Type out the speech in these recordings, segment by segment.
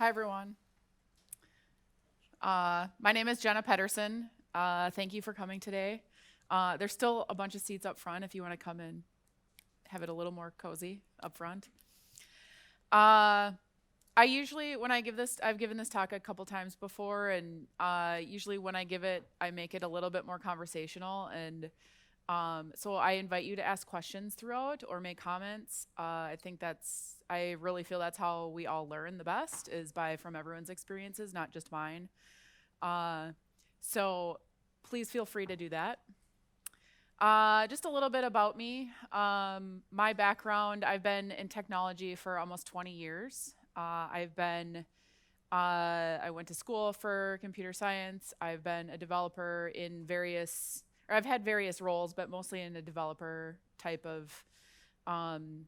Hi, everyone. My name is Jenna Pederson. Thank you for coming today. There's still a bunch of seats up front if you want to come and have it a little more cozy up front. Uh, I usually, when I give this, I've given this talk a couple times before, and usually when I give it, I make it a little bit more conversational. And so I invite you to ask questions throughout or make comments. I really feel that's how we all learn the best is by from everyone's experiences, not just mine. Uh, so please feel free to do that. Just a little bit about me. My background, I've been in technology for almost 20 years. I went to school for computer science. I've been a developer I've had various roles, but mostly in a developer type of um,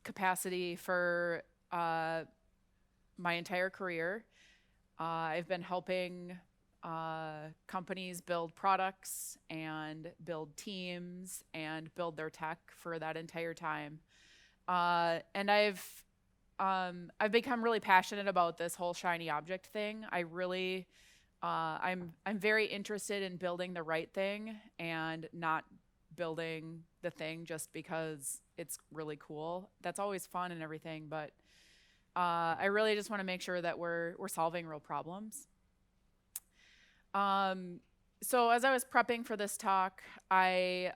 capacity for my entire career. I've been helping companies build products and build teams and build their tech for that entire time. And I've become really passionate about this whole shiny object thing. I'm very interested in building the right thing and not building the thing just because it's really cool. That's always fun and everything, but I really just want to make sure that we're solving real problems. Um, so as I was prepping for this talk, I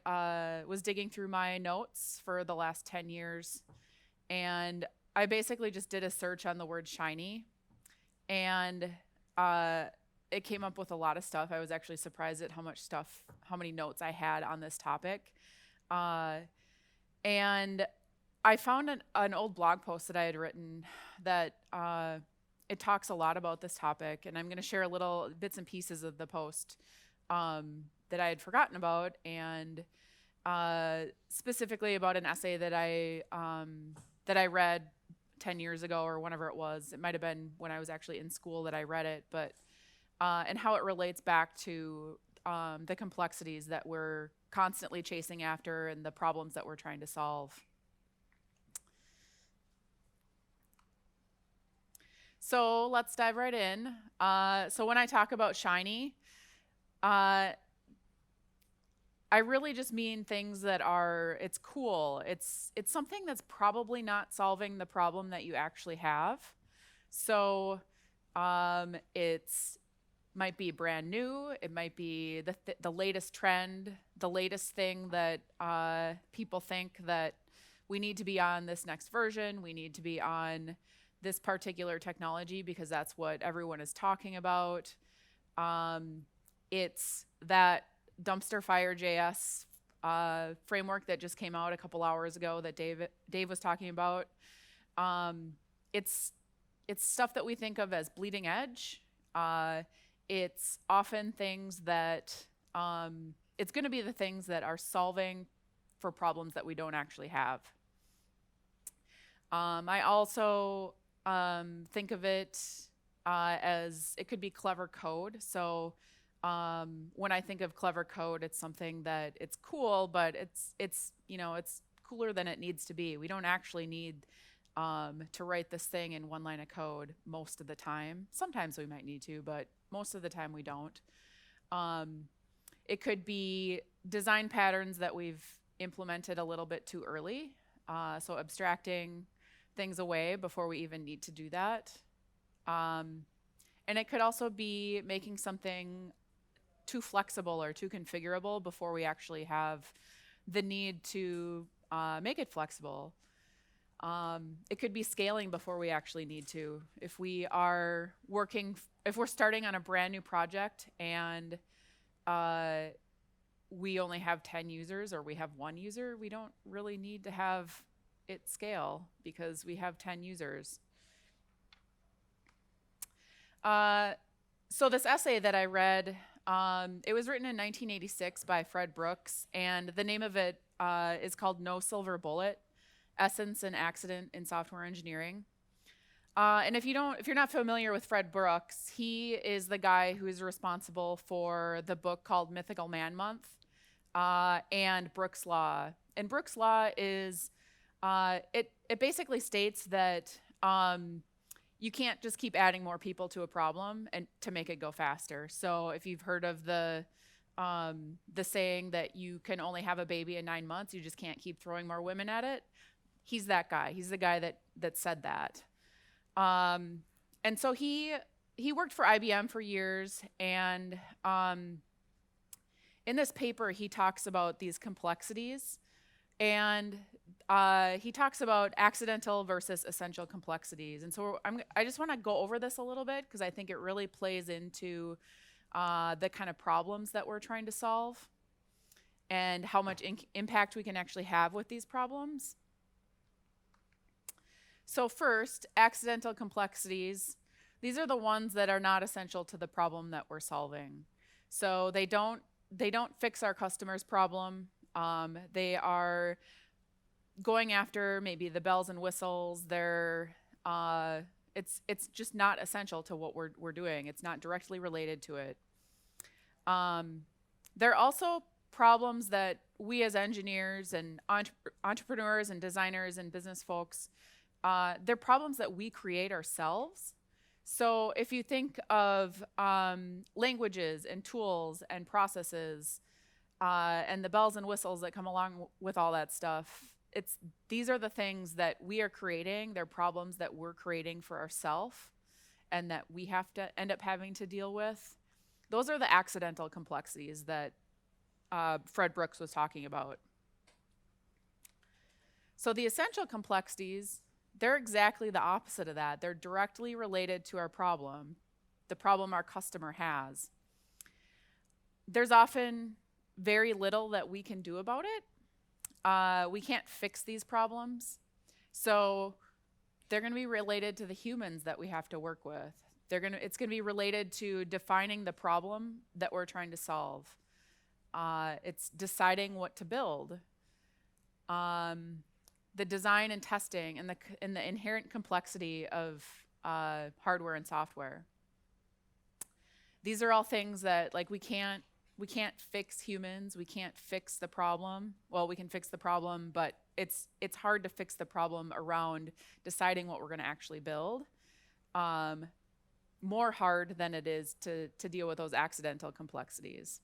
was digging through my notes for the last 10 years, and I basically just did a search on the word shiny, and uh, it came up with a lot of stuff. I was actually surprised at how many notes I had on this topic. Uh, and I found an old blog post that I had written that it talks a lot about this topic, and I'm going to share a little bits and pieces of the post that I had forgotten about, and specifically about an essay that I read 10 years ago or whenever it was. It might have been when I was actually in school that I read it, but and how it relates back to the complexities that we're constantly chasing after and the problems that we're trying to solve. So let's dive right in. So when I talk about shiny, uh, I really just mean things that it's cool. It's something that's probably not solving the problem that you actually have. So it's might be brand new. It might be the latest trend, the latest thing that people think that we need to be on this next version. We need to be on this particular technology because that's what everyone is talking about. It's that dumpster fire JS framework that just came out a couple hours ago that Dave was talking about. Um, it's it's stuff that we think of as bleeding edge. It's often things that it's going to be the things that are solving for problems that we don't actually have. I also think of it as it could be clever code. So when I think of clever code, it's something that it's cool, but it's cooler than it needs to be. We don't actually need to write this thing in one line of code most of the time. Sometimes we might need to, but most of the time we don't. Um, it could be design patterns that we've implemented a little bit too early. So abstracting things away before we even need to do that. Um, and it could also be making something too flexible or too configurable before we actually have the need to make it flexible. It could be scaling before we actually need to. If we're starting on a brand new project and uh, we only have 10 users or we have one user, we don't really need to have it scale because we have 10 users. So this essay that I read, it was written in 1986 by Fred Brooks, and the name of it is called No Silver Bullet: Essence and Accident in Software Engineering. And if you're not familiar with Fred Brooks, he is the guy who is responsible for the book called Mythical Man Month and Brooks Law. And Brooks Law is it basically states that you can't just keep adding more people to a problem and to make it go faster. So if you've heard of the saying that you can only have a baby in 9 months, you just can't keep throwing more women at it. He's that guy. He's the guy that said that. And so he worked for IBM for years, and in this paper he talks about these complexities, and he talks about accidental versus essential complexities. And so I just want to go over this a little bit because I think it really plays into the kind of problems that we're trying to solve and how much impact we can actually have with these problems. So first, accidental complexities. These are the ones that are not essential to the problem that we're solving. So they don't fix our customer's problem. They are going after maybe the bells and whistles. It's just not essential to what we're doing. It's not directly related to it. There are also problems that we as engineers and entrepreneurs and designers and business folks, they're problems that we create ourselves. So if you think of languages and tools and processes and the bells and whistles that come along with all that stuff, these are the things that we are creating. They're problems that we're creating for ourselves and that we have to end up having to deal with. Those are the accidental complexities that Fred Brooks was talking about. So the essential complexities, they're exactly the opposite of that. They're directly related to our problem, the problem our customer has. There's often very little that we can do about it. We can't fix these problems. So they're going to be related to the humans that we have to work with. It's going to be related to defining the problem that we're trying to solve. It's deciding what to build. The design and testing and the inherent complexity of hardware and software. These are all things that we can't fix humans. We can't fix the problem. Well, we can fix the problem, but it's hard to fix the problem around deciding what we're going to actually build. More hard than it is to deal with those accidental complexities.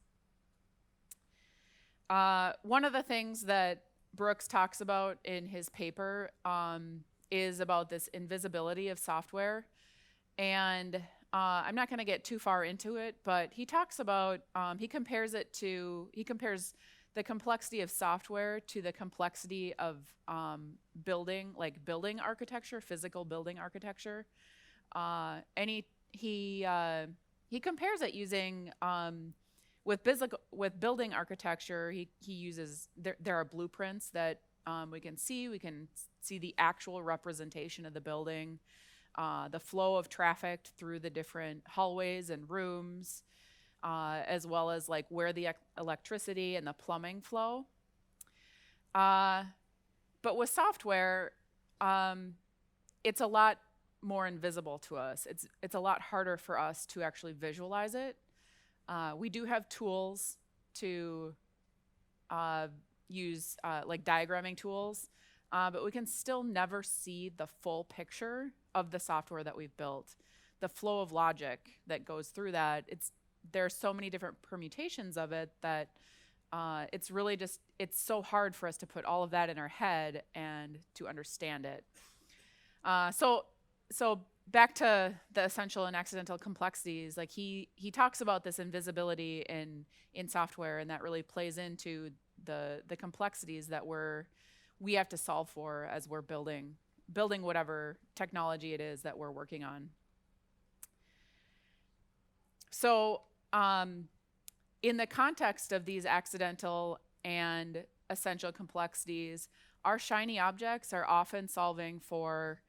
One of the things that Brooks talks about in his paper is about this invisibility of software. And I'm not going to get too far into it, but he talks about, he compares the complexity of software to the complexity of building architecture, physical building architecture. And he compares it using with building architecture. He uses there are blueprints that we can see the actual representation of the building, the flow of traffic through the different hallways and rooms, as well as where the electricity and the plumbing flow. But with software, it's a lot more invisible to us. It's a lot harder for us to actually visualize it. We do have tools to use, like diagramming tools, but we can still never see the full picture of the software that we've built. The flow of logic that goes through that, there are so many different permutations of it that it's so hard for us to put all of that in our head and to understand it. So back to the essential and accidental complexities, he talks about this invisibility in software, and that really plays into the complexities that we have to solve for as we're building whatever technology it is that we're working on. So in the context of these accidental and essential complexities, our shiny objects are often solving for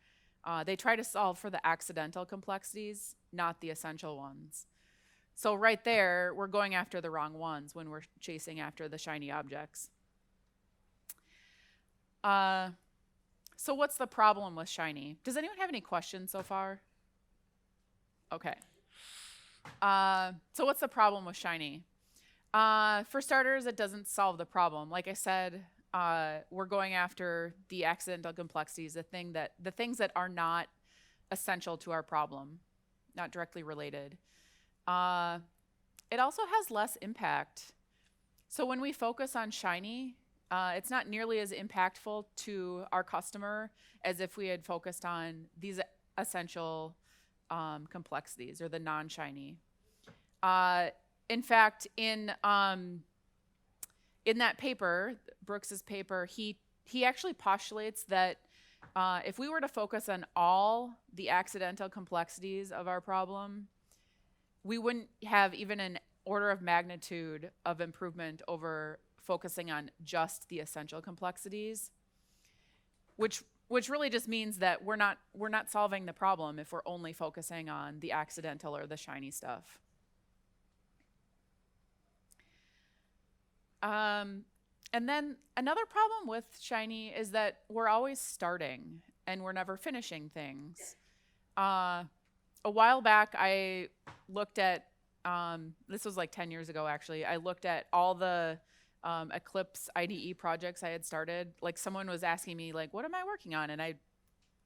they try to solve for the accidental complexities, not the essential ones. So right there, we're going after the wrong ones when we're chasing after the shiny objects. So what's the problem with shiny? Does anyone have any questions so far? Okay. So what's the problem with shiny? For starters, it doesn't solve the problem. Like I said, we're going after the accidental complexities, the things that are not essential to our problem, not directly related. Uh, it also has less impact. So when we focus on shiny, it's not nearly as impactful to our customer as if we had focused on these essential complexities or the non-shiny. Uh, in fact, in that paper, Brooks's paper, he actually postulates that if we were to focus on all the accidental complexities of our problem, we wouldn't have even an order of magnitude of improvement over focusing on just the essential complexities, which really just means that we're not solving the problem if we're only focusing on the accidental or the shiny stuff. And then another problem with shiny is that we're always starting and we're never finishing things. A while back, I looked at, this was like 10 years ago actually, I looked at all the Eclipse IDE projects I had started. Like someone was asking me like, what am I working on? And I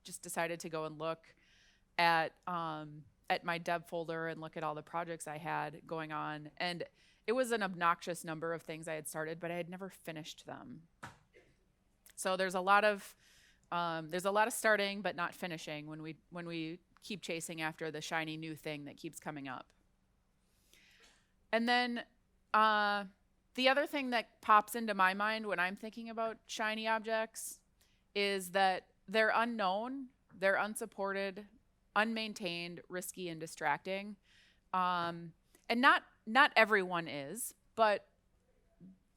just decided to go and look at my dev folder and look at all the projects I had going on. And it was an obnoxious number of things I had started, but I had never finished them. So there's a lot of starting but not finishing when we keep chasing after the shiny new thing that keeps coming up. And then the other thing that pops into my mind when I'm thinking about shiny objects is that they're unknown, they're unsupported, unmaintained, risky, and distracting. And not everyone is, but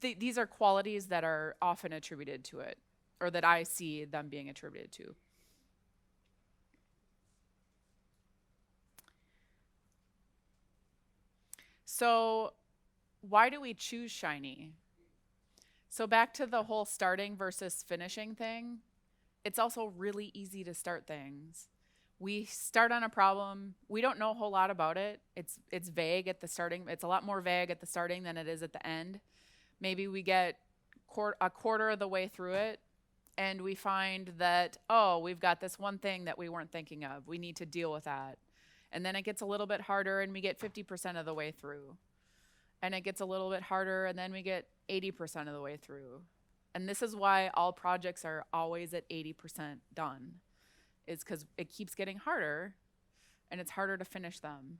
these are qualities that are often attributed to it, or that I see them being attributed to. So why do we choose shiny? So back to the whole starting versus finishing thing, it's also really easy to start things. We start on a problem. We don't know a whole lot about it. It's vague at the starting. It's a lot more vague at the starting than it is at the end. Maybe we get a quarter of the way through it, and we find that, oh, we've got this one thing that we weren't thinking of. We need to deal with that. And then it gets a little bit harder, and we get 50% of the way through. And it gets a little bit harder, and then we get 80% of the way through. And this is why all projects are always at 80% done. Is because it keeps getting harder and it's harder to finish them.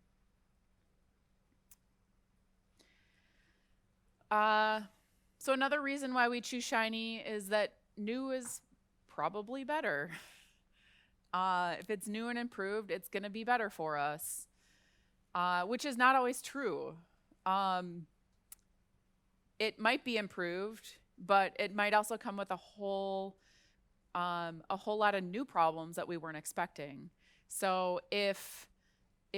So another reason why we choose shiny is that new is probably better. If it's new and improved, it's going to be better for us, which is not always true. It might be improved, but it might also come with a whole lot of new problems that we weren't expecting. So if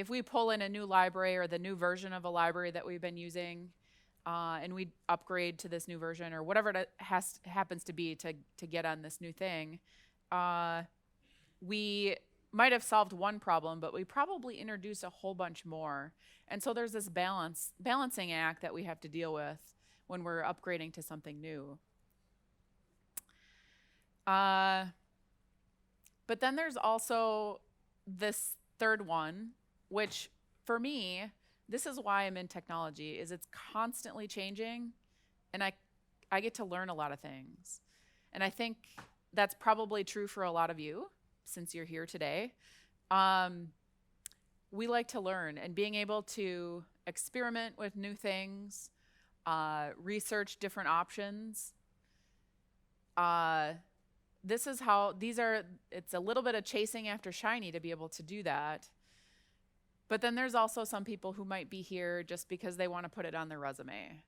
we pull in a new library or the new version of a library that we've been using, and we upgrade to this new version or whatever it happens to be to get on this new thing, we might have solved one problem, but we probably introduced a whole bunch more. And so there's this balancing act that we have to deal with when we're upgrading to something new. But then there's also this third one, which for me, this is why I'm in technology, is it's constantly changing, and I get to learn a lot of things. And I think that's probably true for a lot of you, since you're here today. We like to learn, and being able to experiment with new things, research different options. This is how, it's a little bit of chasing after shiny to be able to do that. But then there's also some people who might be here just because they want to put it on their resume.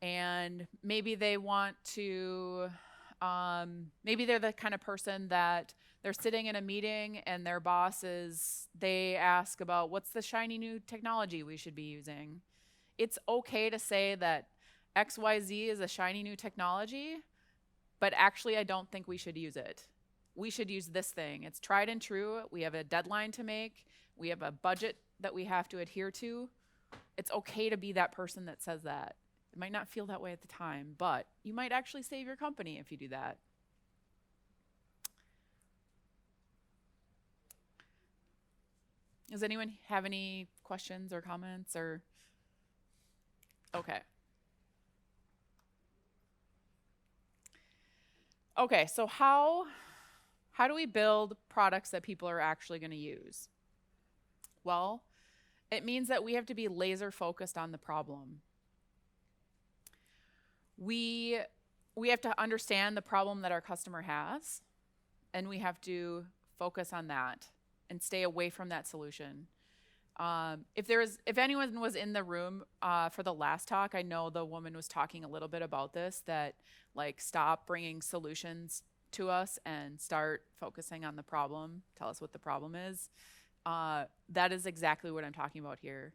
And maybe they want to, maybe they're the kind of person that they're sitting in a meeting and their they ask about what's the shiny new technology we should be using. It's okay to say that XYZ is a shiny new technology, but actually I don't think we should use it. We should use this thing. It's tried and true. We have a deadline to make. We have a budget that we have to adhere to. It's okay to be that person that says that. It might not feel that way at the time, but you might actually save your company if you do that. Does anyone have any questions or comments or? Okay. Okay, so how do we build products that people are actually going to use? Well, it means that we have to be laser focused on the problem. We we have to understand the problem that our customer has, and we have to focus on that and stay away from that solution. If anyone was in the room for the last talk, I know the woman was talking a little bit about this. That like stop bringing solutions to us and start focusing on the problem. Tell us what the problem is. That is exactly what I'm talking about here.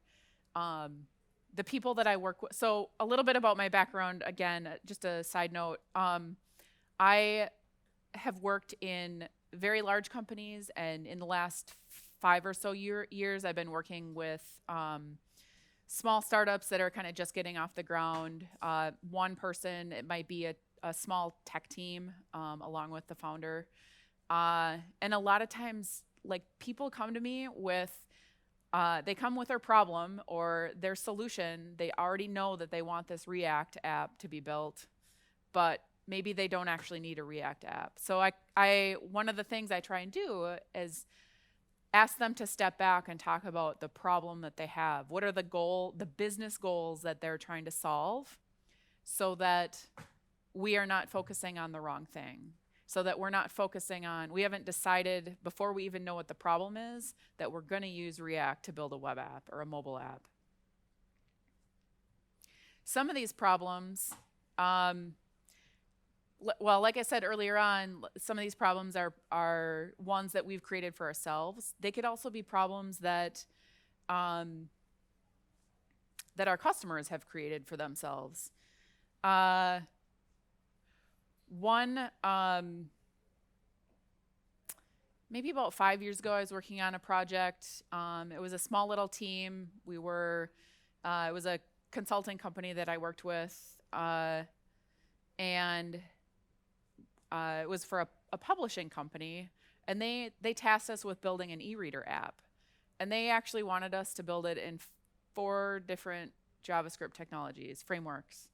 The people that I work with. So a little bit about my background. Again, just a side note. I have worked in very large companies, and in the last 5 or so years, I've been working with small startups that are kind of just getting off the ground. One person, it might be a small tech team along with the founder. And a lot of times, like people come to me with, they come with their problem or their solution. They already know that they want this React app to be built, but maybe they don't actually need a React app. So one of the things I try and do is ask them to step back and talk about the problem that they have. What are the business goals that they're trying to solve, so that we are not focusing on the wrong thing. So that we're not focusing on, we haven't decided before we even know what the problem is that we're going to use React to build a web app or a mobile app. Some of these problems, well, like I said earlier on, some of these problems are ones that we've created for ourselves. They could also be problems that that our customers have created for themselves. One, maybe about 5 years ago, I was working on a project. It was a small little team. It was a consulting company that I worked with, and it was for a publishing company, and they tasked us with building an e-reader app. And they actually wanted us to build it in 4 different JavaScript technologies, frameworks.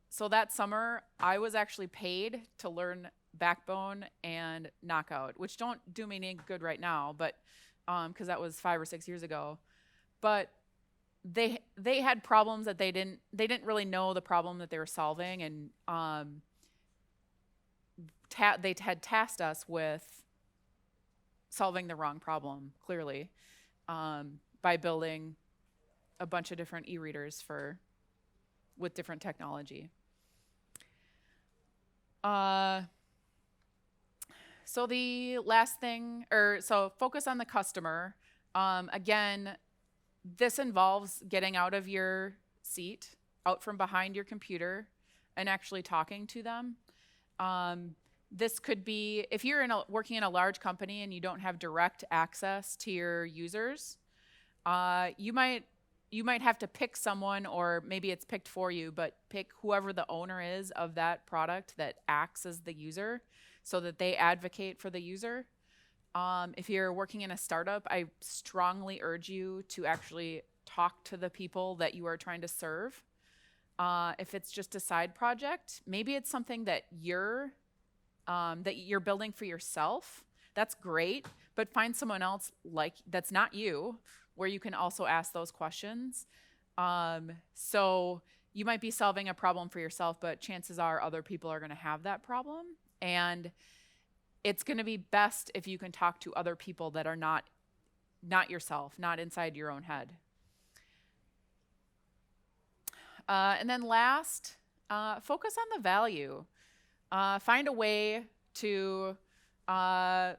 So that summer, I was actually paid to learn Backbone and Knockout, which don't do me any good right now, but because that was 5 or 6 years ago. But they had problems that they didn't really know the problem that they were solving, and they had tasked us with solving the wrong problem, clearly, by building a bunch of different e-readers with different technology. So the last thing, so focus on the customer. Again, this involves getting out of your seat, out from behind your computer, and actually talking to them. This could be, if you're working in a large company and you don't have direct access to your users, you might have to pick someone, or maybe it's picked for you, but pick whoever the owner is of that product that acts as the user, so that they advocate for the user. If you're working in a startup, I strongly urge you to actually talk to the people that you are trying to serve. If it's just a side project, maybe it's something that you're building for yourself. That's great, but find someone else that's not you, where you can also ask those questions. So you might be solving a problem for yourself, but chances are other people are going to have that problem. And it's going to be best if you can talk to other people that are not yourself, not inside your own head. And then last, focus on the value. Find a way to add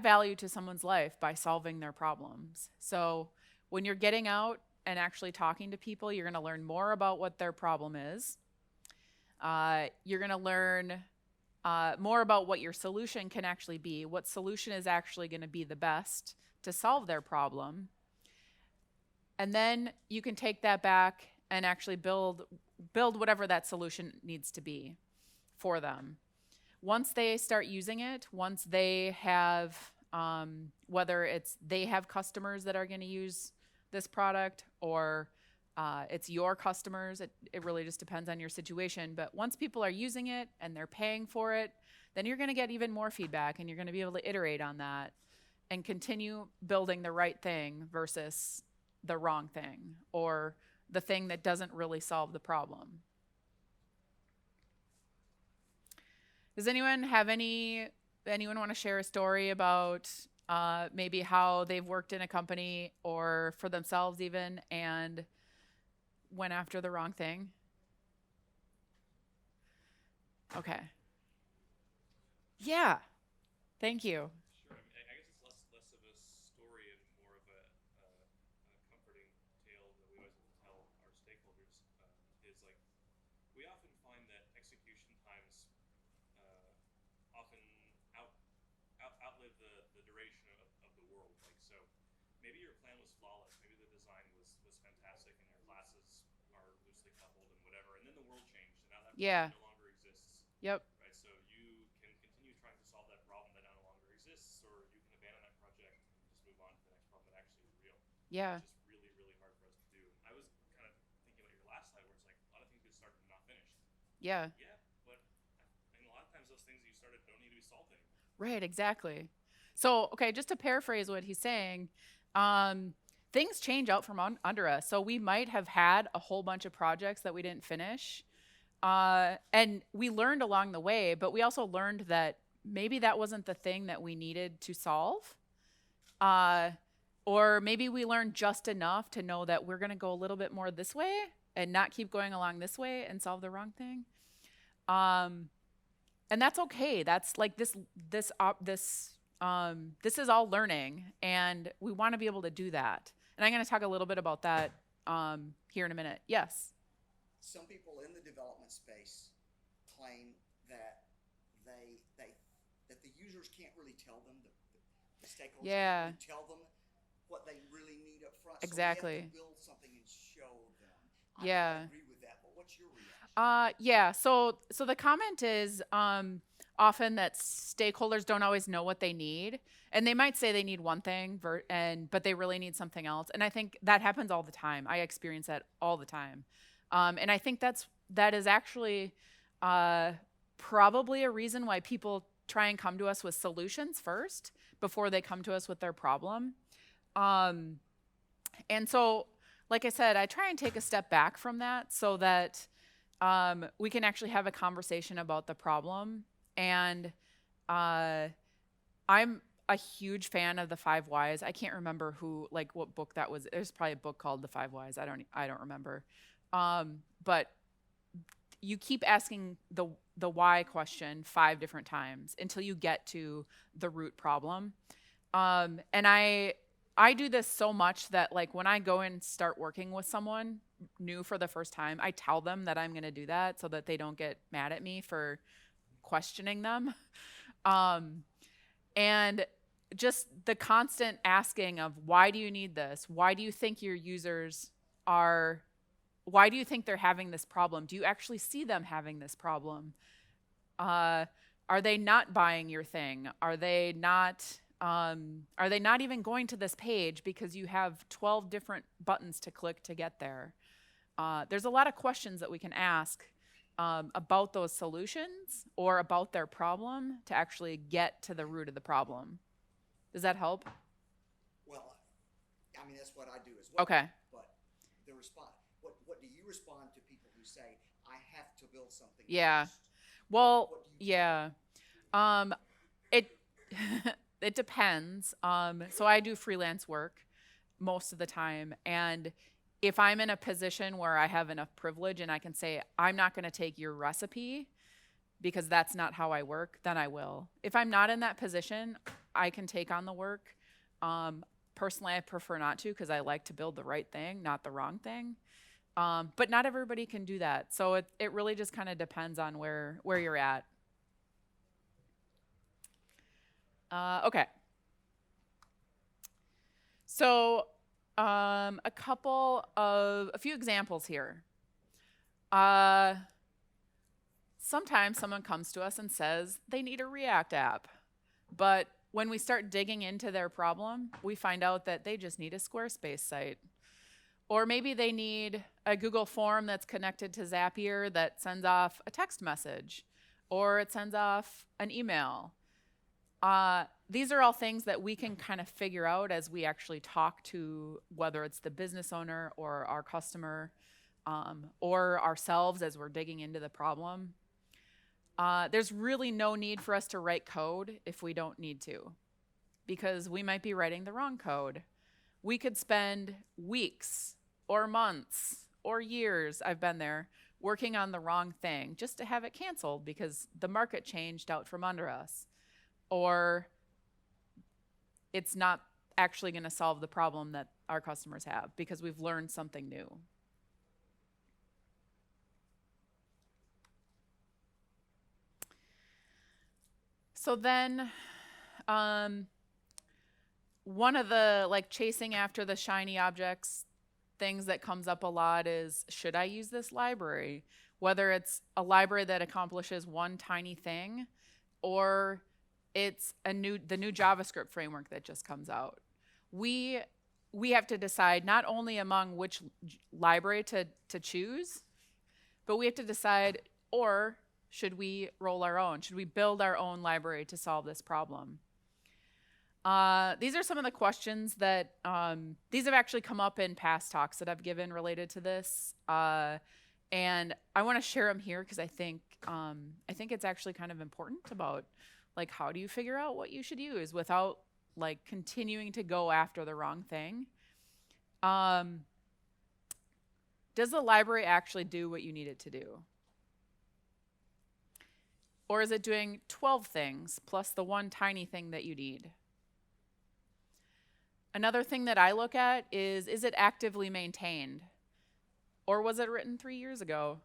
value to someone's life by solving their problems. So when you're getting out and actually talking to people, you're going to learn more about what their problem is. You're going to learn more about what your solution can actually be, what solution is actually going to be the best to solve their problem. And then you can take that back and actually build whatever that solution needs to be for them. Once they start using it, once they have whether it's they have customers that are going to use this product or it's your customers. It really just depends on your situation. But once people are using it and they're paying for it, then you're going to get even more feedback and you're going to be able to iterate on that and continue building the right thing versus the wrong thing or the thing that doesn't really solve the problem. Does anyone want to share a story about maybe how they've worked in a company or for themselves even and went after the wrong thing? Okay. Yeah. Thank you. Sure. I mean, I guess it's less of a story and more of a comforting tale that we always tell our stakeholders. Is like we often find that execution times often out, outlive the duration of the world. Like so, maybe your plan was flawless, maybe the design was fantastic, and your classes are loosely coupled and whatever, and then the world changed, and now that Yeah. project no longer exists. Yep. Right, so you can continue trying to solve that problem that no longer exists, or you can abandon that project and just move on to the next problem that actually is real, Yeah. which is really, really hard for us to do. I was kind of thinking about your last slide where it's like a lot of things get started and not finished. Yeah. Yeah, but I mean, a lot of times those things that you started don't need to be solved anymore. Right, exactly. So, okay, just to paraphrase what he's saying, um, things change out from under us. So we might have had a whole bunch of projects that we didn't finish. And we learned along the way, but we also learned that maybe that wasn't the thing that we needed to solve. Uh, or maybe we learned just enough to know that we're going to go a little bit more this way and not keep going along this way and solve the wrong thing. Um, and that's okay. That's like this is all learning, and we want to be able to do that. And I'm going to talk a little bit about that here in a minute. Yes. Some people in the development space claim that that the users can't really tell them, the stakeholders Yeah. can't really tell them what they really need up front. Exactly. So we have to build something and show them. Yeah. I agree with that, but what's your reaction? Yeah. So the comment is often that stakeholders don't always know what they need, and they might say they need one thing, but they really need something else. And I think that happens all the time. I experience that all the time, and I think that is actually probably a reason why people try and come to us with solutions first before they come to us with their problem. And so, like I said, I try and take a step back from that so that we can actually have a conversation about the problem. And I'm a huge fan of the 5 Whys. I can't remember what book that was. There's probably a book called The 5 Whys. I don't remember. But you keep asking the why question 5 different times until you get to the root problem. And I do this so much that like when I go and start working with someone new for the first time, I tell them that I'm going to do that so that they don't get mad at me for questioning them. And just the constant asking of why do you need this? Why do you think your users why do you think they're having this problem? Do you actually see them having this problem? Are they not buying your thing? Are they not even going to this page because you have 12 different buttons to click to get there? There's a lot of questions that we can ask about those solutions or about their problem to actually get to the root of the problem. Does that help? Well, I mean, that's what I do as well. Okay. But the response, what do you respond to people who say, I have to build something Yeah. first? Well, What do you yeah. It it depends. So I do freelance work most of the time, and if I'm in a position where I have enough privilege and I can say I'm not going to take your recipe because that's not how I work, then I will. If I'm not in that position, I can take on the work. Personally, I prefer not to because I like to build the right thing, not the wrong thing. But not everybody can do that. So it really just kind of depends on where you're at. Okay. So a few examples here. Sometimes someone comes to us and says they need a React app, but when we start digging into their problem, we find out that they just need a Squarespace site. Or maybe they need a Google form that's connected to Zapier that sends off a text message, or it sends off an email. These are all things that we can kind of figure out as we actually talk to, whether it's the business owner or our customer, or ourselves as we're digging into the problem. There's really no need for us to write code if we don't need to, because we might be writing the wrong code. We could spend weeks or months or years, I've been there, working on the wrong thing just to have it canceled because the market changed out from under us, or it's not actually going to solve the problem that our customers have because we've learned something new. So then, one of the like chasing after the shiny objects things that comes up a lot is, should I use this library? Whether it's a library that accomplishes one tiny thing, or it's the new JavaScript framework that just comes out. We have to decide not only among which library to choose, but we have to decide, or should we roll our own? Should we build our own library to solve this problem? These are some of the questions that, these have actually come up in past talks that I've given related to this. And I want to share them here because I think it's actually kind of important about, like, how do you figure out what you should use without like continuing to go after the wrong thing? Does the library actually do what you need it to do? Or is it doing 12 things plus the one tiny thing that you need? Another thing that I look at is it actively maintained? Or was it written 3 years ago?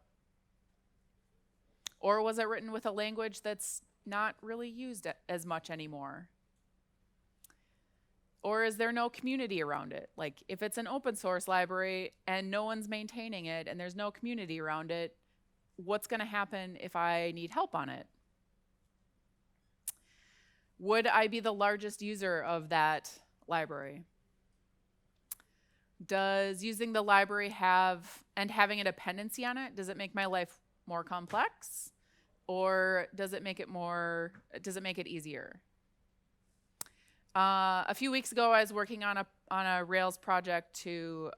Or was it written with a language that's not really used as much anymore? Or is there no community around it? Like, if it's an open source library and no one's maintaining it and there's no community around it, what's going to happen if I need help on it? Would I be the largest user of that library? Does using the library having a dependency on it, does it make my life more complex? Or does it make it easier? A few weeks ago, I was working on a Rails project to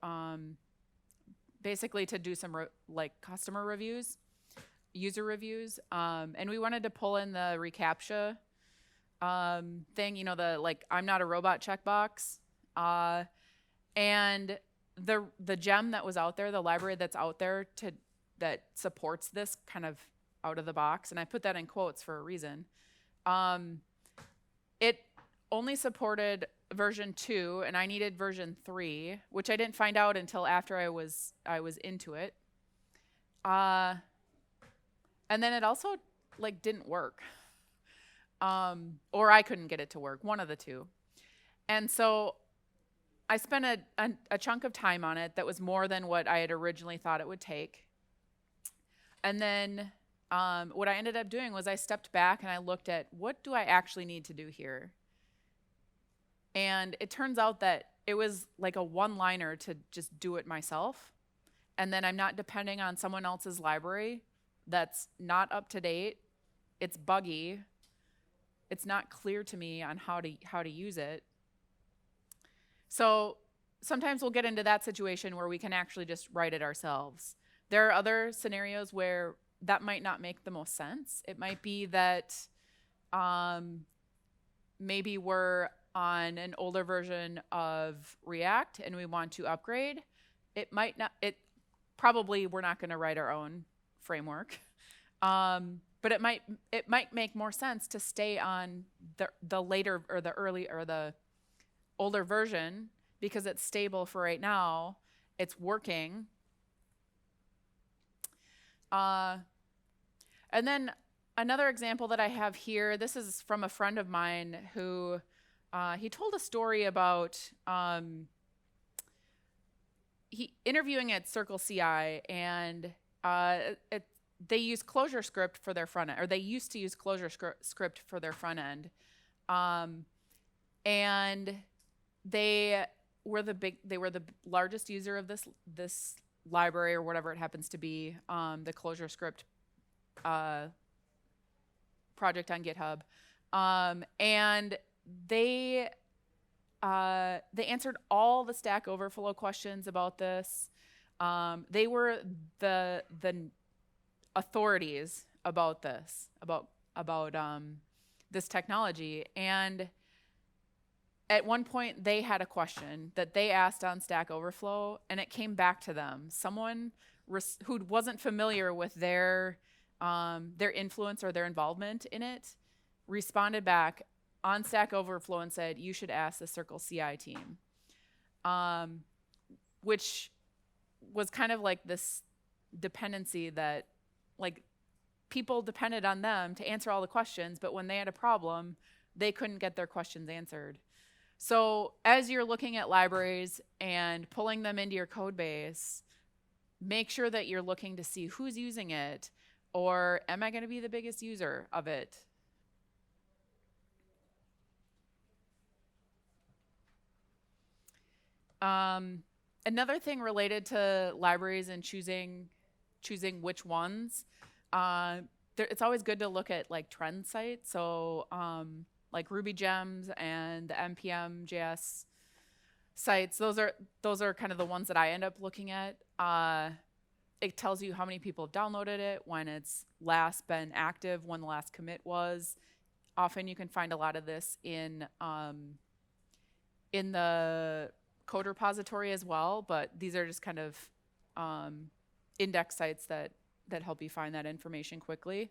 basically to do some customer reviews, user reviews, and we wanted to pull in the reCAPTCHA thing, the I'm not a robot checkbox, and the gem that was out there, the library that's out there that supports this kind of out of the box, and I put that in quotes for a reason. It only supported version 2, and I needed version 3, which I didn't find out until after I was into it. And then it also didn't work. Or I couldn't get it to work, one of the two. And so I spent a chunk of time on it that was more than what I had originally thought it would take. And then what I ended up doing was I stepped back and I looked at, what do I actually need to do here? And it turns out that it was like a one-liner to just do it myself. And then I'm not depending on someone else's library that's not up to date. It's buggy. It's not clear to me on how to use it. So sometimes we'll get into that situation where we can actually just write it ourselves. There are other scenarios where that might not make the most sense. It might be that maybe we're on an older version of React and we want to upgrade. Probably we're not going to write our own framework. But it might make more sense to stay on the later or the early or the older version because it's stable for right now. It's working. And then another example that I have here, this is from a friend of mine who he told a story about he interviewing at Circle CI, and they use ClojureScript for their front end, or they used to use ClojureScript for their front end. And they they were the largest user of this library or whatever it happens to be, the ClojureScript project on GitHub. And they answered all the Stack Overflow questions about this. They were the authorities about this technology. And at one point, they had a question that they asked on Stack Overflow, and it came back to them. Someone who wasn't familiar with their influence or their involvement in it responded back on Stack Overflow and said, "You should ask the Circle CI team," which was kind of like this dependency that, like, people depended on them to answer all the questions, but when they had a problem, they couldn't get their questions answered. So as you're looking at libraries and pulling them into your code base, make sure that you're looking to see who's using it, or am I going to be the biggest user of it? Another thing related to libraries and choosing which ones, it's always good to look at like trend sites. So like Ruby Gems and the npm JS sites, those are kind of the ones that I end up looking at. It tells you how many people have downloaded it, when it's last been active, when the last commit was. Often you can find a lot of this in the code repository as well, but these are just kind of index sites that help you find that information quickly.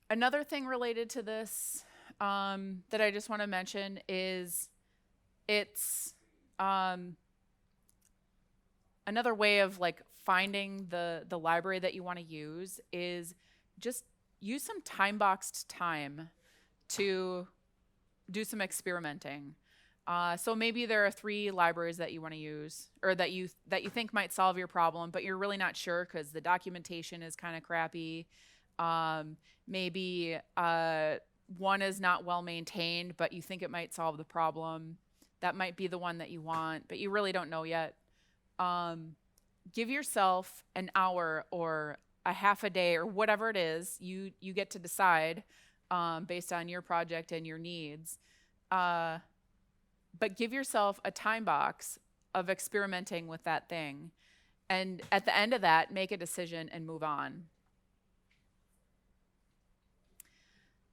Another thing related to this that I just want to mention is it's another way of like finding the library that you want to use is just use some time-boxed time to do some experimenting. So maybe there are 3 libraries that you want to use, or that you think might solve your problem, but you're really not sure because the documentation is kind of crappy. Maybe one is not well maintained, but you think it might solve the problem. That might be the one that you want, but you really don't know yet. Give yourself an hour or a half a day or whatever it is you get to decide based on your project and your needs. But give yourself a time box of experimenting with that thing. And at the end of that, make a decision and move on.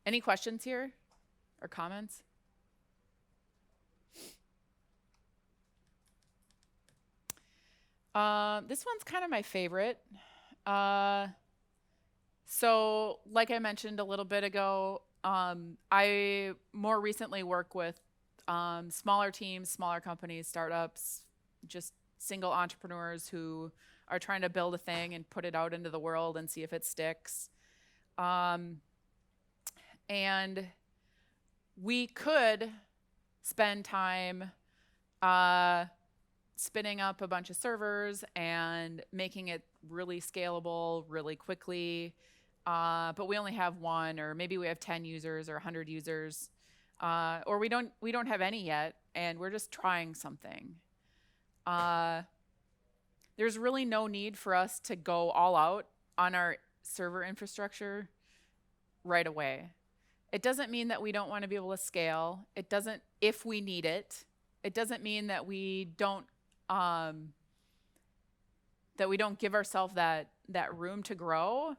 Any questions here or comments? This one's kind of my favorite. So like I mentioned a little bit ago, I more recently work with smaller teams, smaller companies, startups, just single entrepreneurs who are trying to build a thing and put it out into the world and see if it sticks. And we could spend time spinning up a bunch of servers and making it really scalable really quickly. But we only have 1, or maybe we have 10 users or 100 users, or we don't have any yet, and we're just trying something. There's really no need for us to go all out on our server infrastructure right away. It doesn't mean that we don't want to be able to scale. It doesn't, if we need it. It doesn't mean that we don't give ourselves that room to grow.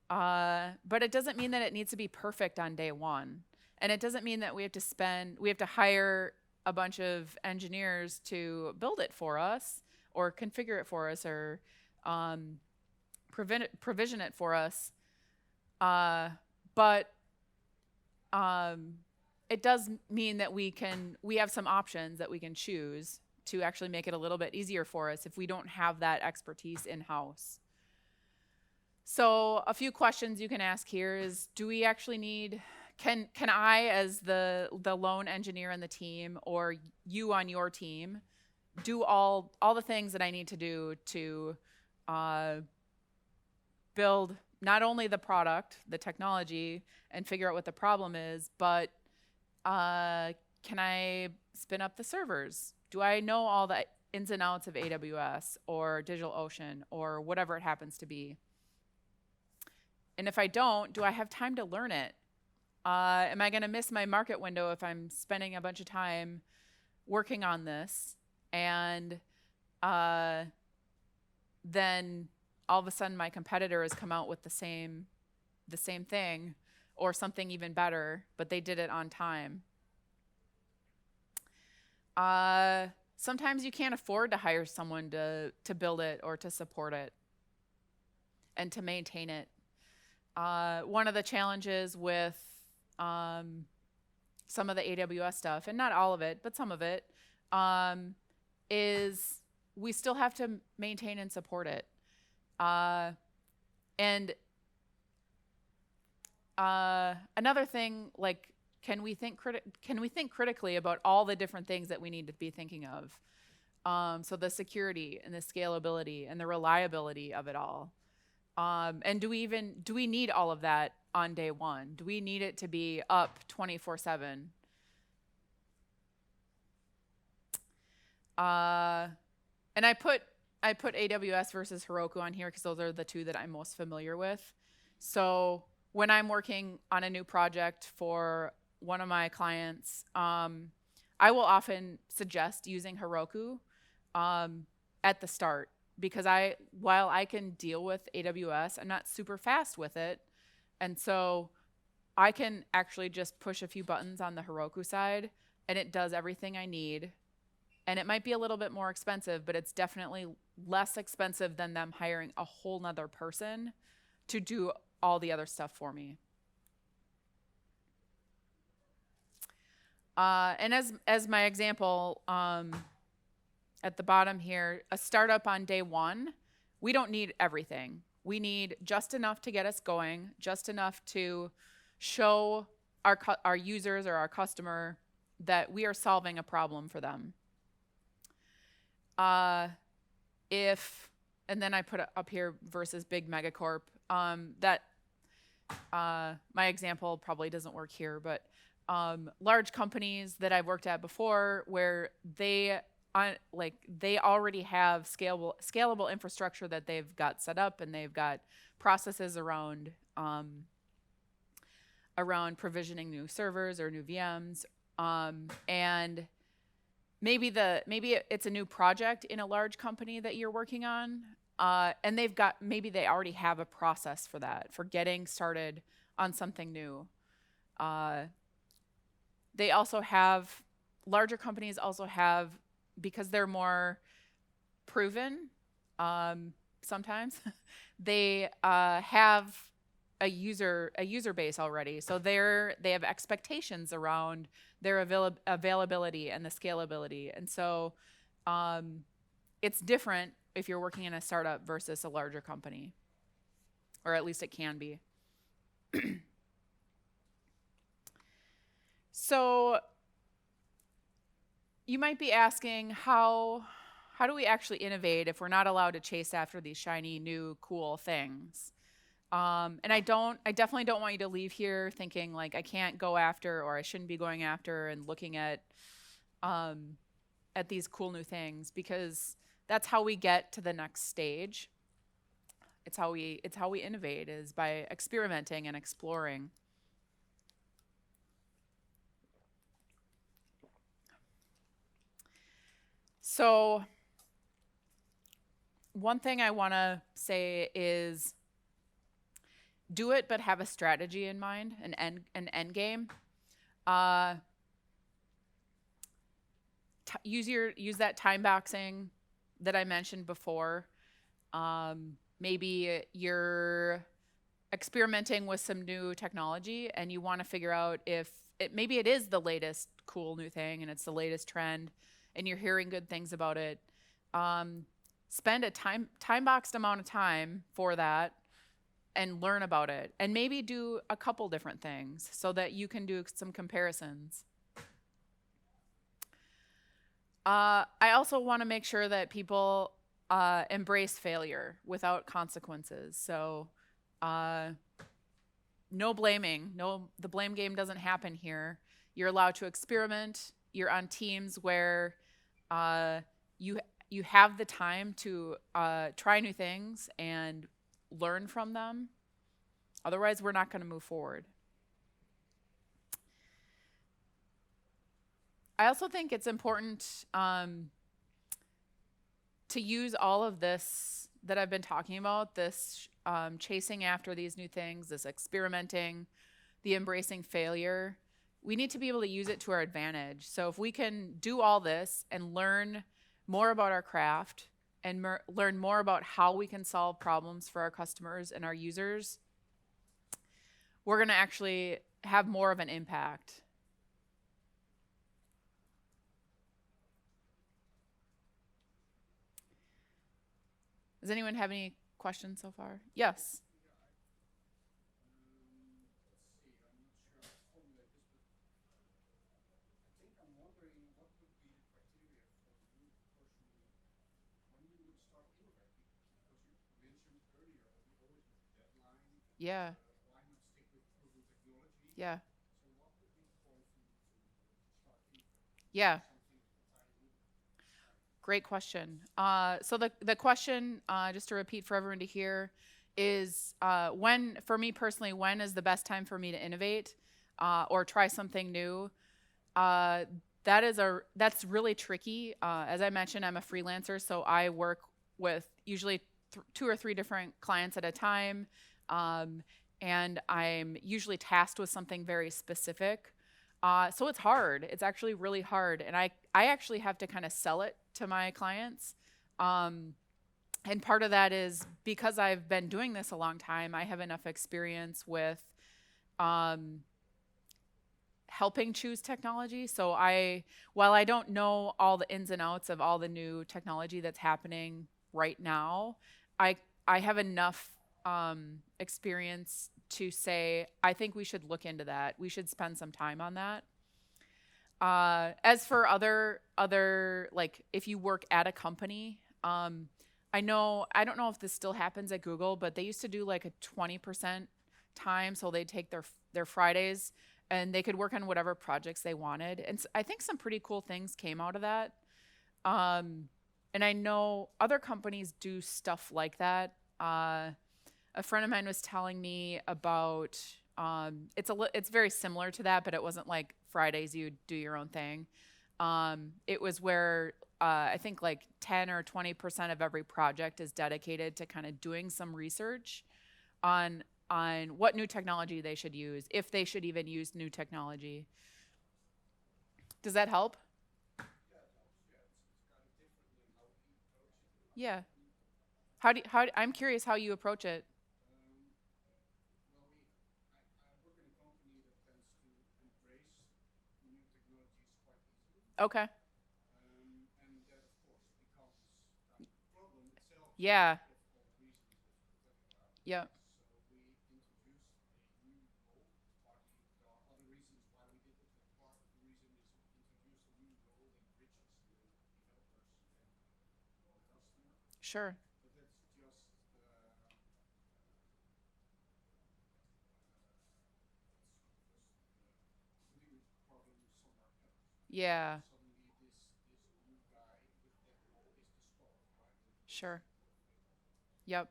But it doesn't mean that it needs to be perfect on day one. And it doesn't mean that we have to hire a bunch of engineers to build it for us or configure it for us or provision it for us. But it does mean that we have some options that we can choose to actually make it a little bit easier for us if we don't have that expertise in-house. So a few questions you can ask here is, do we actually need, can I as the lone engineer in the team, or you on your team, do all the things that I need to do to build not only the product, the technology, and figure out what the problem is, but can I spin up the servers? Do I know all the ins and outs of AWS or DigitalOcean or whatever it happens to be? And if I don't, do I have time to learn it? Am I going to miss my market window if I'm spending a bunch of time working on this? And then all of a sudden my competitor has come out with the same thing or something even better, but they did it on time. Sometimes you can't afford to hire someone to build it or to support it and to maintain it. One of the challenges with some of the AWS stuff, and not all of it, but some of it, is we still have to maintain and support it. And another thing, like, can we think critically about all the different things that we need to be thinking of? So the security and the scalability and the reliability of it all. And do we need all of that on day one? Do we need it to be up 24/7? And I put AWS versus Heroku on here because those are the two that I'm most familiar with. So when I'm working on a new project for one of my clients, I will often suggest using Heroku at the start, because while I can deal with AWS, I'm not super fast with it. And so I can actually just push a few buttons on the Heroku side and it does everything I need. And it might be a little bit more expensive, but it's definitely less expensive than them hiring a whole nother person to do all the other stuff for me. And as my example, at the bottom here, a startup on day one, we don't need everything. We need just enough to get us going, just enough to show our users or our customer that we are solving a problem for them. And then I put up here versus big megacorp. That my example probably doesn't work here, but large companies that I've worked at before, where they already have scalable infrastructure that they've got set up, and they've got processes around provisioning new servers or new VMs, and maybe it's a new project in a large company that you're working on, and maybe they already have a process for that, for getting started on something new. Larger companies also have, because they're more proven, sometimes they have a user base already, so they have expectations around their availability and the scalability, and so it's different if you're working in a startup versus a larger company, or at least it can be. So you might be asking, how do we actually innovate if we're not allowed to chase after these shiny, new, cool things? And I definitely don't want you to leave here thinking like I can't go after, or I shouldn't be going after and looking at these cool new things, because that's how we get to the next stage. It's how we innovate, is by experimenting and exploring. So one thing I want to say is, do it, but have a strategy in mind, an end game. Use that time boxing that I mentioned before. Maybe you're experimenting with some new technology and you want to figure out if maybe it is the latest cool new thing and it's the latest trend and you're hearing good things about it. Spend a time boxed amount of time for that and learn about it, and maybe do a couple different things so that you can do some comparisons. I also want to make sure that people embrace failure without consequences. So Uh, no blaming. No, the blame game doesn't happen here. You're allowed to experiment. You're on teams where uh, you you have the time to try new things and learn from them. Otherwise, we're not going to move forward. I also think it's important to use all of this that I've been talking about, this chasing after these new things, this experimenting, the embracing failure. We need to be able to use it to our advantage. So if we can do all this and learn more about our craft and learn more about how we can solve problems for our customers and our users, we're going to actually have more of an impact. Does anyone have any questions so far? Yes. Yeah. Yeah. Yeah. Great question. So the question, just to repeat for everyone to hear, is when, for me personally, when is the best time for me to innovate or try something new? Uh, that's really tricky. As I mentioned, I'm a freelancer, so I work with usually two or three different clients at a time, um, and I'm usually tasked with something very specific. So it's hard. It's actually really hard, and I actually have to kind of sell it to my clients. Um, and part of that is because I've been doing this a long time. I have enough experience with um, helping choose technology. So while I don't know all the ins and outs of all the new technology that's happening right now, I I have enough experience to say I think we should look into that. We should spend some time on that. As for other like if you work at a company, I don't know if this still happens at Google, but they used to do like a 20% time, so they'd take their Fridays and they could work on whatever projects they wanted. And I think some pretty cool things came out of that. Um, and I know other companies do stuff like that. A friend of mine was telling me about it's very similar to that, but it wasn't like Fridays you do your own thing. It was where I think like 10 or 20% of every project is dedicated to kind of doing some research on what new technology they should use, if they should even use new technology. Does that help? Yeah. I'm curious how you approach it. Okay. Yeah. Yeah. Sure. Yeah. Sure. Yep.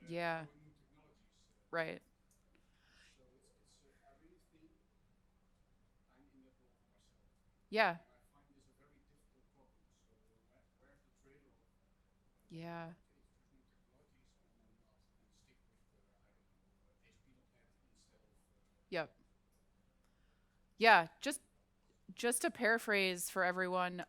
Yeah. Right. Yeah. Yeah. Yep. Yeah. Just to paraphrase for everyone,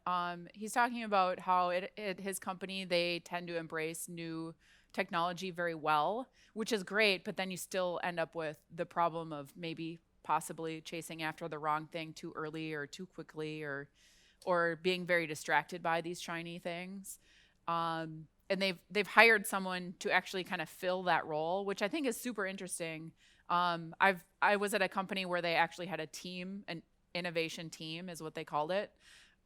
he's talking about how at his company they tend to embrace new technology very well, which is great, but then you still end up with the problem of maybe possibly chasing after the wrong thing too early or too quickly or being very distracted by these shiny things. they've hired someone to actually kind of fill that role, which I think is super interesting. I was at a company where they actually had a team, an innovation team is what they called it.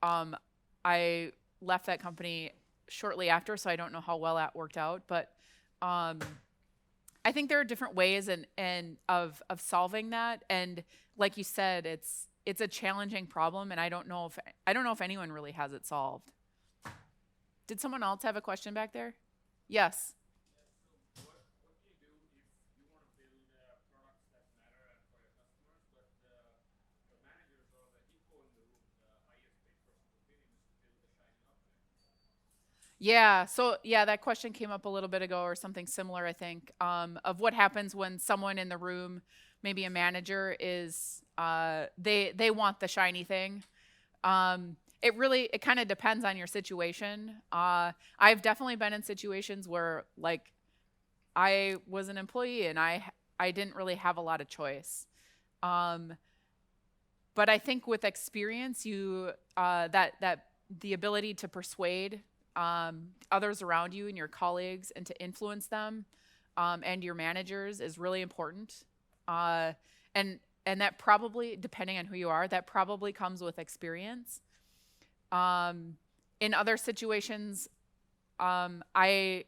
Um, I left that company shortly after, so I don't know how well that worked out. But um, I think there are different ways and of solving that. And like you said, it's a challenging problem, and I don't know if anyone really has it solved. Did someone else have a question back there? Yes. So what do you do if you want to build products that matter and for your customers, but the managers or the people in the room, the highest paid person in the building, is to build the shiny object? Yeah. So yeah, that question came up a little bit ago, or something similar, I think, of what happens when someone in the room, maybe a manager, is they want the shiny thing. It kind of depends on your situation. I've definitely been in situations where like I was an employee and I didn't really have a lot of choice. Um, but I think with experience, that the ability to persuade others around you and your colleagues and to influence them and your managers is really important. Uh, and that probably, depending on who you are, that probably comes with experience. Um, in other situations, I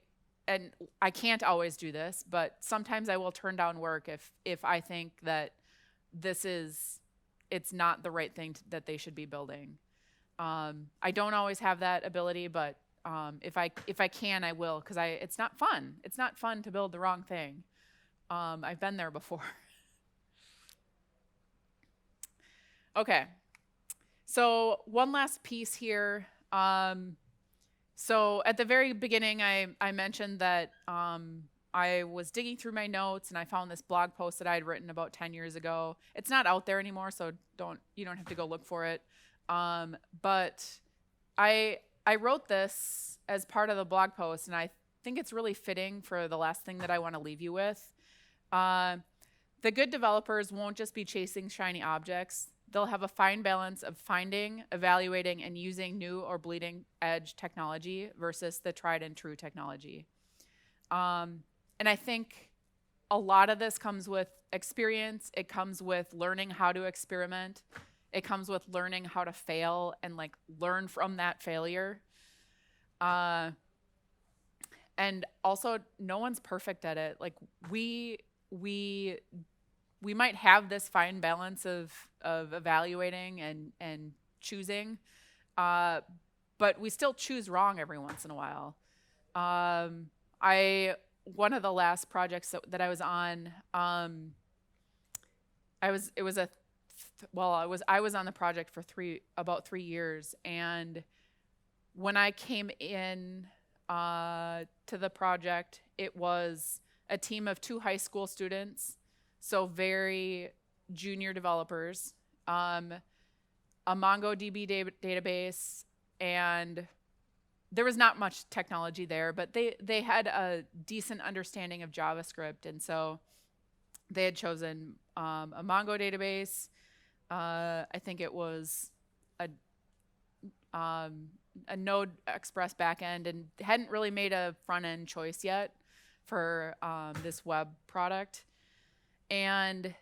and I can't always do this, but sometimes I will turn down work if I think that this is it's not the right thing that they should be building. I don't always have that ability, but if I can, I will, because it's not fun. It's not fun to build the wrong thing. I've been there before. Okay. So one last piece here. So at the very beginning, I mentioned that I was digging through my notes and I found this blog post that I had written about 10 years ago. It's not out there anymore, so you don't have to go look for it. But I wrote this as part of the blog post, and I think it's really fitting for the last thing that I want to leave you with. The good developers won't just be chasing shiny objects. They'll have a fine balance of finding, evaluating, and using new or bleeding edge technology versus the tried and true technology. And I think a lot of this comes with experience. It comes with learning how to experiment. It comes with learning how to fail and like learn from that failure. And also, no one's perfect at it. Like we might have this fine balance of evaluating and choosing, but we still choose wrong every once in a while. One of the last projects that I was on, I was on the project for about 3 years, and when I came in to the project, it was a team of 2 high school students, so very junior developers, a MongoDB database, and there was not much technology there, but they had a decent understanding of JavaScript, and so they had chosen a Mongo database. I think it was a Node Express backend, and hadn't really made a front end choice yet for this web product. And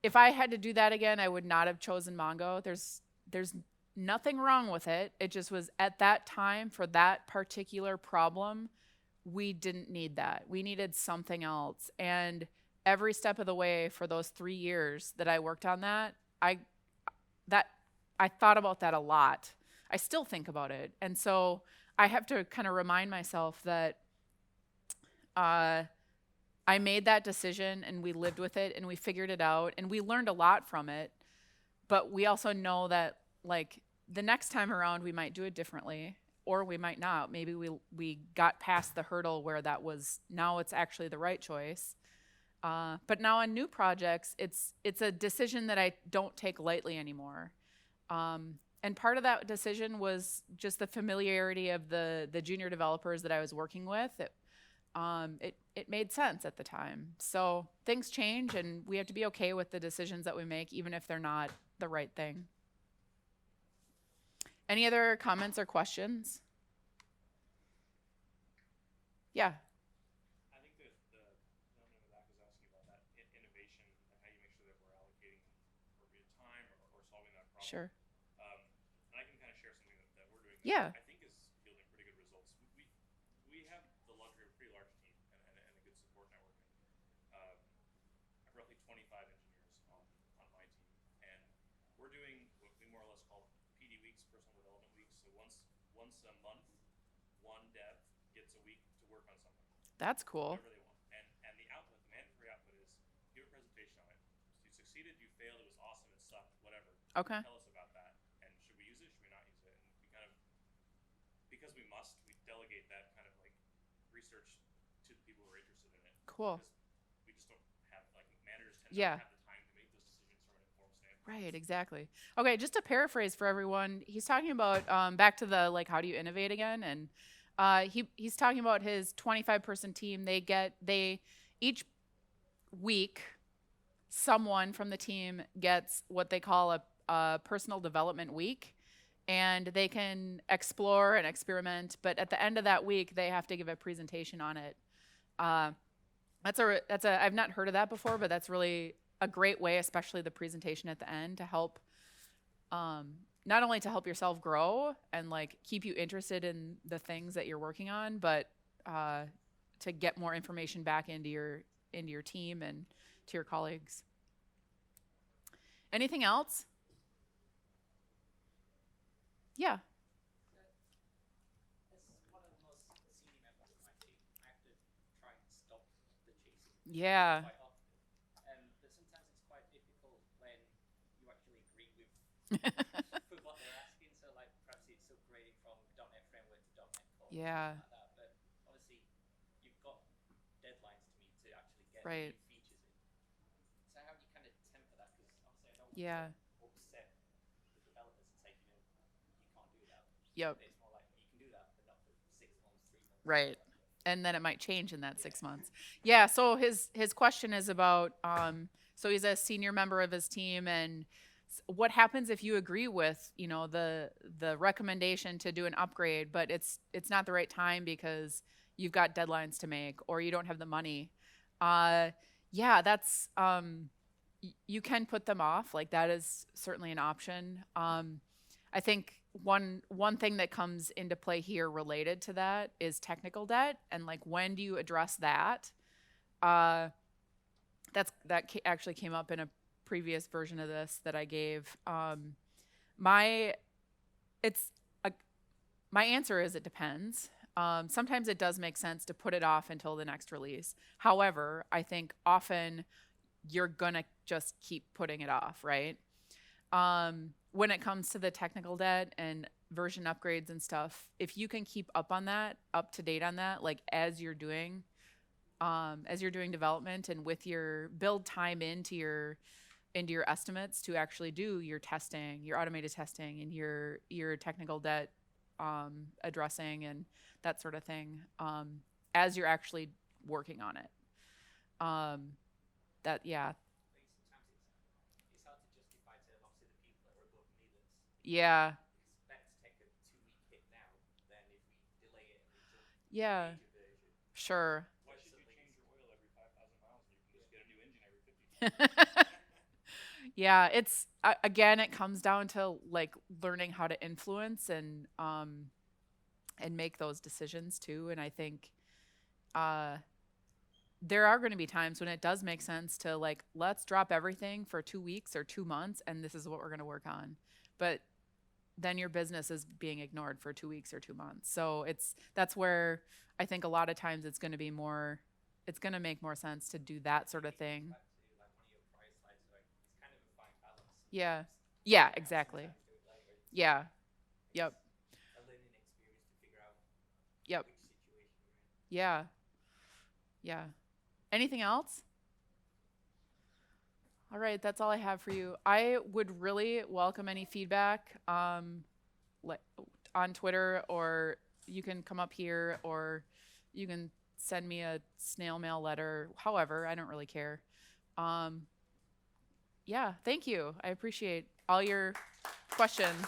if I had to do that again, I would not have chosen Mongo. There's nothing wrong with it. It just was at that time for that particular problem, we didn't need that. We needed something else. And every step of the way for those 3 years that I worked on that, I thought about that a lot. I still think about it. And so I have to kind of remind myself that I made that decision and we lived with it and we figured it out and we learned a lot from it. But we also know that like the next time around we might do it differently, or we might not. Maybe we got past the hurdle where now it's actually the right choice. But now on new projects, it's a decision that I don't take lightly anymore. And part of that decision was just the familiarity of the junior developers that I was working with. It made sense at the time. So things change, and we have to be okay with the decisions that we make, even if they're not the right thing. Any other comments or questions? Yeah. I think that the gentleman in the back was asking about that innovation and how you make sure that we're allocating appropriate time or solving that problem. Sure. And I can kind of share something that we're doing that Yeah. I think is yielding pretty good results. We have the luxury of a pretty large team and a good support network. I have roughly 25 engineers on my team, and we're doing what we more or less call PD weeks, personal development weeks. So once a month, one dev gets a week to work on something, That's cool. whatever they want. And the output, the mandatory output is give a presentation on it. You succeeded, you failed, it was awesome, it sucked, whatever. Okay. Tell us about that. And should we use it? Should we not use it? And we kind of, because we must, we delegate that kind of like research to the people who are interested in it. Cool. Because we just don't have, like, managers tend Yeah. not to have the time to make those decisions from an informed standpoint. Right, exactly. Okay, just to paraphrase for everyone, he's talking about back to the like how do you innovate again, and he's talking about his 25-person team. They each week someone from the team gets what they call a personal development week, and they can explore and experiment. But at the end of that week, they have to give a presentation on it. That's a I've not heard of that before, but that's really a great way, especially the presentation at the end, to help not only to help yourself grow and like keep you interested in the things that you're working on, but to get more information back into your team and to your colleagues. Anything else? Yeah. As one of the most senior members of my team, I have to try and stop the chasing Yeah. quite often. But sometimes it's quite difficult when you actually agree with what they're asking. So like perhaps it's upgrading from .NET Framework to .NET Core, Yeah. something like that. But obviously you've got deadlines to meet to actually get Right. new features in. So how do you kind of temper that? Because obviously I don't want Yeah. to upset the developers and say, you can't do that. Yep. It's more like you can do that, but not for 6 months, 3 months. Right. And then it might change in that 6 months. Yeah. So his question is about so he's a senior member of his team, and what happens if you agree with the recommendation to do an upgrade, but it's not the right time because you've got deadlines to make or you don't have the money. Yeah, that's you can put them off. Like that is certainly an option. I think one thing that comes into play here related to that is technical debt, and like when do you address that? Actually came up in a previous version of this that I gave. My answer is it depends. Sometimes it does make sense to put it off until the next release. However, I think often you're gonna just keep putting it off, right? When it comes to the technical debt and version upgrades and stuff, if you can keep up to date on that, like as you're doing development and with your build time into your estimates to actually do your testing, your automated testing, and your technical debt addressing and that sort of thing, as you're actually working on it. But sometimes it's hard to justify to obviously the people that are above me that's Yeah. expect to take a 2-week hit now, then if we delay it and we jump Yeah. major version, Sure. Why should you change your oil every 5,000 miles and you can just get a new engine every 50? Yeah, it's again, it comes down to like learning how to influence and make those decisions too. And I think there are going to be times when it does make sense to like, let's drop everything for 2 weeks or 2 months, and this is what we're going to work on. But then your business is being ignored for 2 weeks or 2 months. So that's where I think a lot of times it's going to make more sense to do that sort of thing. back to like one of your prior slides, like it's kind of a fine balance. Yeah. Sometimes Yeah, you can exactly. sometimes do it later. Yeah. Yep. A learning experience to figure out Yep. which situation you're in. Yeah. Yeah. Anything else? All right, that's all I have for you. I would really welcome any feedback like on Twitter, or you can come up here, or you can send me a snail mail letter. However, I don't really care. Yeah, thank you. I appreciate all your questions.